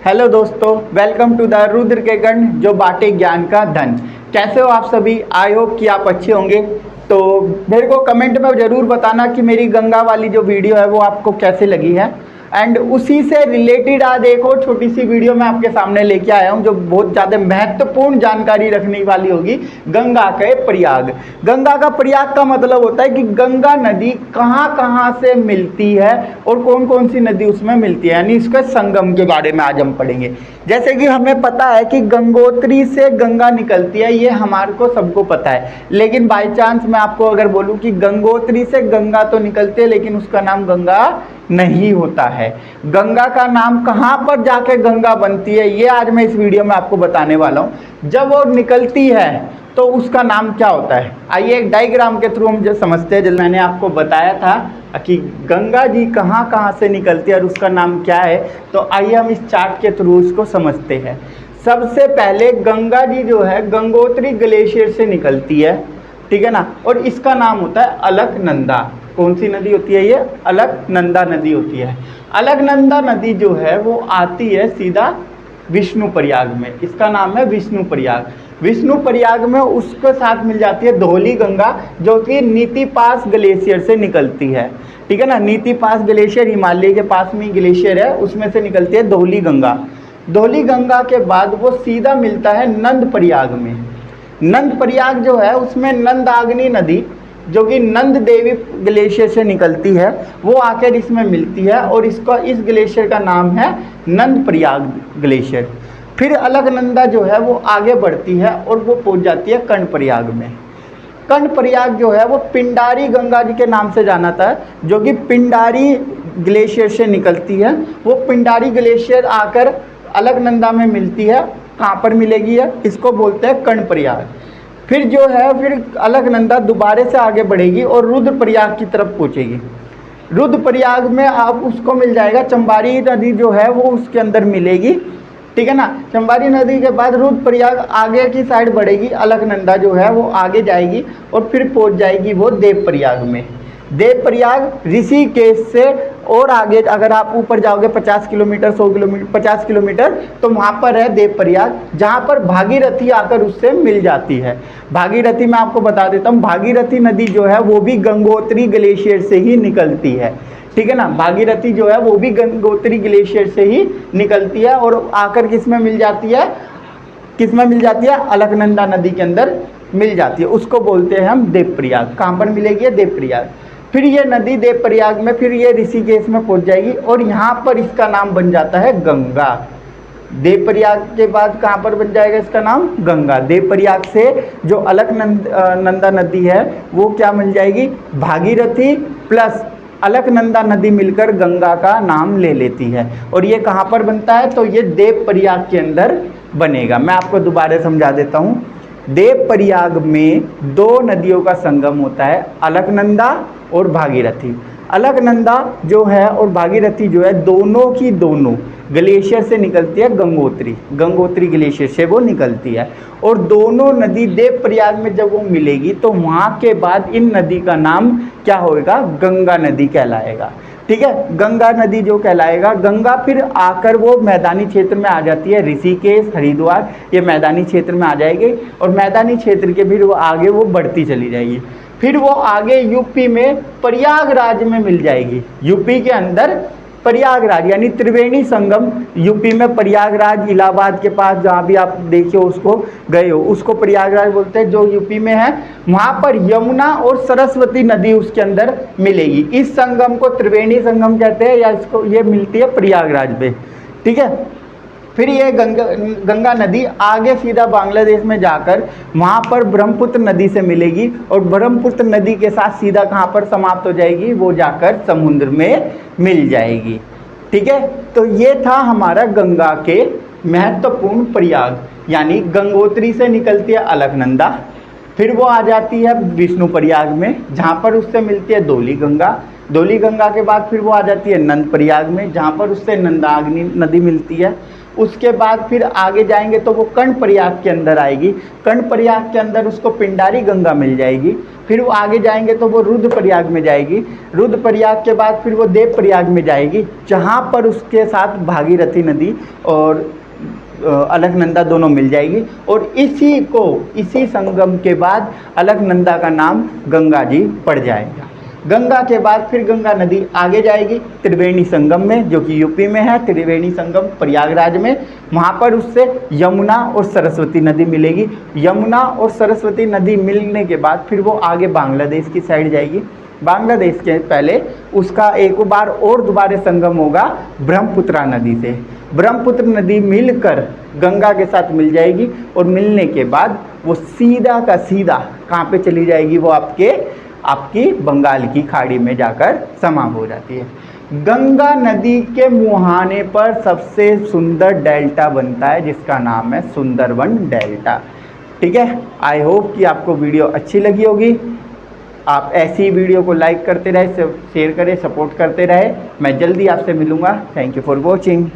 Hello दोस्तों, welcome to the Rudra के गण जो बाटे ज्ञान का धन। कैसे हो आप सभी? आई होप कि आप अच्छे होंगे। तो मेरे को कमेंट में ज़रूर बताना कि मेरी गंगा वाली जो वीडियो है वो आपको कैसे लगी है। एंड उसी से रिलेटेड आज एक और छोटी सी वीडियो मैं आपके सामने लेके आया हूँ जो बहुत ज़्यादा महत्वपूर्ण जानकारी रखने वाली होगी। गंगा के प्रयाग। गंगा का प्रयाग का मतलब होता है कि गंगा नदी कहाँ कहाँ से मिलती है और कौन कौन सी नदी उसमें मिलती है, यानी इसके संगम के बारे में आज हम पढ़ेंगे। जैसे कि हमें पता है कि गंगोत्री से गंगा निकलती है, ये हमारे को सबको पता है। लेकिन बाय चांस मैं आपको अगर बोलूँ कि गंगोत्री से गंगा तो निकलती है लेकिन उसका नाम गंगा नहीं होता है। गंगा का नाम कहाँ पर जाके गंगा बनती है ये आज मैं इस वीडियो में आपको बताने वाला हूँ। जब वो निकलती है तो उसका नाम क्या होता है, आइए एक डायग्राम के थ्रू हम जो समझते हैं। जब मैंने आपको बताया था कि गंगा जी कहाँ कहाँ से निकलती है और उसका नाम क्या है, तो आइए हम इस चार्ट के थ्रू उसको समझते हैं। सबसे पहले गंगा जी जो है गंगोत्री ग्लेशियर से निकलती है, ठीक है ना, और इसका नाम होता है अलकनंदा। कौन सी नदी होती है ये? अलकनंदा नदी होती है। अलकनंदा नदी जो है वो आती है सीधा विष्णु प्रयाग में, इसका नाम है विष्णु प्रयाग। विष्णु प्रयाग में उसके साथ मिल जाती है धौली गंगा जो कि नीति पास ग्लेशियर से निकलती है, ठीक है ना। नीति पास ग्लेशियर हिमालय के पास में ग्लेशियर है, उसमें से निकलती है धौली गंगा। धौली गंगा के बाद वो सीधा मिलता है नंद प्रयाग में। नंद प्रयाग जो है उसमें नंदाग्नि नदी जो कि नंद देवी ग्लेशियर से निकलती है वो आकर इसमें मिलती है और इसका इस ग्लेशियर का नाम है नंद प्रयाग ग्लेशियर। फिर अलकनंदा जो है वो आगे बढ़ती है और वो पहुंच जाती है कर्ण प्रयाग में। कर्ण प्रयाग जो है वो पिंडारी गंगा जी के नाम से जाना था, जो कि पिंडारी ग्लेशियर से निकलती है। वो पिंडारी ग्लेशियर आकर अलकनंदा में मिलती है। कहाँ पर मिलेगी है? इसको बोलते हैं कर्ण प्रयाग। फिर जो है फिर अलकनंदा दोबारा से आगे बढ़ेगी और रुद्र प्रयाग की तरफ पहुंचेगी। रुद्र प्रयाग में आप उसको मिल जाएगा चंबारी नदी जो है वो उसके अंदर मिलेगी, ठीक है ना। चंबारी नदी के बाद रुद्र प्रयाग आगे की साइड बढ़ेगी, अलकनंदा जो है वो आगे जाएगी और फिर पहुंच जाएगी वो देव प्रयाग में। देव प्रयाग ऋषिकेश से और आगे अगर आप ऊपर जाओगे 50 किलोमीटर 100 किलोमीटर 50 किलोमीटर तो वहाँ पर है देव प्रयाग, जहाँ पर भागीरथी आकर उससे मिल जाती है। भागीरथी मैं आपको बता देता हूँ, भागीरथी नदी जो है वो भी गंगोत्री ग्लेशियर से ही निकलती है, ठीक है ना। भागीरथी जो है वो भी गंगोत्री ग्लेशियर से ही निकलती है और आकर किस में मिल जाती है? किस में मिल जाती है? अलकनंदा नदी के अंदर मिल जाती है। उसको बोलते हैं हम देव प्रयाग। कहाँ पर मिलेगी? देव प्रयाग। फिर ये नदी देव प्रयाग में फिर ये ऋषिकेश में पहुंच जाएगी और यहाँ पर इसका नाम बन जाता है गंगा। देव प्रयाग के बाद कहाँ पर बन जाएगा इसका नाम? गंगा। देव प्रयाग से जो अलकनंदा नदी है वो क्या मिल जाएगी? भागीरथी प्लस अलकनंदा नदी मिलकर गंगा का नाम ले लेती है। और ये कहाँ पर बनता है? तो ये देव प्रयाग के अंदर बनेगा। मैं आपको दोबारा समझा देता हूँ। देव प्रयाग में दो नदियों का संगम होता है, अलकनंदा और भागीरथी। अलकनंदा जो है और भागीरथी जो है दोनों की दोनों ग्लेशियर से निकलती है, गंगोत्री ग्लेशियर से वो निकलती है। और दोनों नदी देव प्रयाग में जब वो मिलेगी तो वहाँ के बाद इन नदी का नाम क्या होगा? गंगा नदी कहलाएगा, ठीक है। गंगा नदी जो कहलाएगा, गंगा फिर आकर वो मैदानी क्षेत्र में आ जाती है, ऋषिकेश हरिद्वार ये मैदानी क्षेत्र में आ जाएगी और मैदानी क्षेत्र के फिर वो आगे वो बढ़ती चली जाएगी। फिर वो आगे यूपी में प्रयागराज में मिल जाएगी। यूपी के अंदर प्रयागराज यानी त्रिवेणी संगम, यूपी में प्रयागराज इलाहाबाद के पास जहाँ भी आप देखिए उसको गए हो उसको प्रयागराज बोलते हैं, जो यूपी में है। वहाँ पर यमुना और सरस्वती नदी उसके अंदर मिलेगी। इस संगम को त्रिवेणी संगम कहते हैं या इसको ये मिलती है प्रयागराज में, ठीक है। फिर ये गंगा नदी आगे सीधा बांग्लादेश में जाकर वहाँ पर ब्रह्मपुत्र नदी से मिलेगी और ब्रह्मपुत्र नदी के साथ सीधा कहाँ पर समाप्त हो जाएगी? वो जाकर समुद्र में मिल जाएगी, ठीक है। तो ये था हमारा गंगा के महत्वपूर्ण प्रयाग, यानी गंगोत्री से निकलती है अलकनंदा, फिर वो आ जाती है विष्णु प्रयाग में जहाँ पर उससे मिलती है धौली गंगा। धौली गंगा के बाद फिर वो आ जाती है नंद प्रयाग में जहाँ पर उससे नंदाग्नि नदी मिलती है। उसके बाद फिर आगे जाएंगे तो वो कर्ण प्रयाग के अंदर आएगी। कर्ण प्रयाग के अंदर उसको पिंडारी गंगा मिल जाएगी फिर वो आगे जाएंगे तो वो रुद्रप्रयाग में जाएगी, रुद्रप्रयाग के बाद फिर वो देवप्रयाग में जाएगी, जहाँ पर उसके साथ भागीरथी नदी और अलकनंदा दोनों मिल जाएगी। और इसी संगम के बाद अलकनंदा का नाम गंगा जी पड़ जाएगा। गंगा के बाद फिर गंगा नदी आगे जाएगी त्रिवेणी संगम में, जो कि यूपी में है, त्रिवेणी संगम प्रयागराज में। वहाँ पर उससे यमुना और सरस्वती नदी मिलेगी। यमुना और सरस्वती नदी मिलने के बाद फिर वो आगे बांग्लादेश की साइड जाएगी। बांग्लादेश के पहले उसका एक बार और दोबारा संगम होगा ब्रह्मपुत्रा नदी से। ब्रह्मपुत्र नदी मिलकर गंगा के साथ मिल जाएगी और मिलने के बाद वो सीधा का सीधा कहाँ पे चली जाएगी, वो आपकी बंगाल की खाड़ी में जाकर समा हो जाती है। गंगा नदी के मुहाने पर सबसे सुंदर डेल्टा बनता है जिसका नाम है सुंदरवन डेल्टा। ठीक है, आई होप कि आपको वीडियो अच्छी लगी होगी। आप ऐसी वीडियो को लाइक करते रहे, शेयर करें, सपोर्ट करते रहे। मैं जल्दी आपसे मिलूँगा। Thank you for watching.